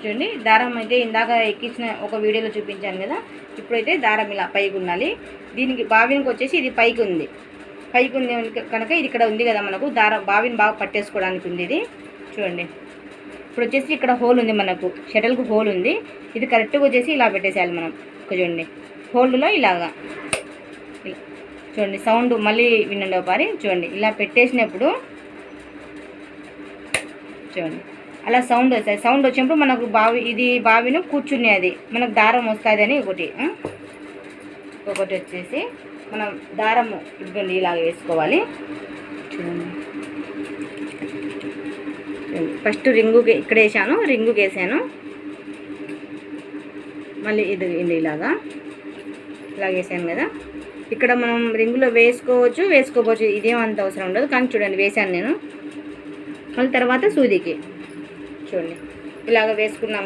చూడండి దారం అయితే ఇందాక ఎక్కించిన ఒక వీడియోలో చూపించాను కదా, ఇప్పుడైతే దారం ఇలా పైకి ఉండాలి. దీనికి బావినికి వచ్చేసి ఇది పైకి ఉంది కనుక ఇది ఇక్కడ ఉంది కదా, మనకు దారం బావిని బాగా పట్టేసుకోవడానికి ఉంది ఇది. చూడండి ఇప్పుడు వచ్చేసి ఇక్కడ హోల్ ఉంది, మనకు షటిల్కు హోల్ ఉంది. ఇది కరెక్ట్గా వచ్చేసి ఇలా పెట్టేసేయాలి మనం. చూడండి హోల్డ్లో ఇలాగా ఇలా చూడండి, సౌండ్ మళ్ళీ వినండి ఒకసారి. చూడండి ఇలా పెట్టేసినప్పుడు చూడండి అలా సౌండ్ వస్తుంది. సౌండ్ వచ్చినప్పుడు మనకు బావిను కూర్చునే అది మనకు దారం వస్తుంది అని ఒకటి వచ్చేసి మనం దారము ఇవ్వండి ఇలాగ వేసుకోవాలి. చూడండి ఫస్ట్ రింగుకి ఇక్కడ వేసాను, రింగుకి వేసాను, మళ్ళీ ఇది ఇలాగా వేసాను కదా. ఇక్కడ మనం రింగులో వేసుకోవచ్చు, ఇదేమంత అవసరం ఉండదు. కానీ చూడండి వేసాను నేను. మళ్ళీ తర్వాత సూదికి చూడండి ఇలాగ వేసుకున్నాం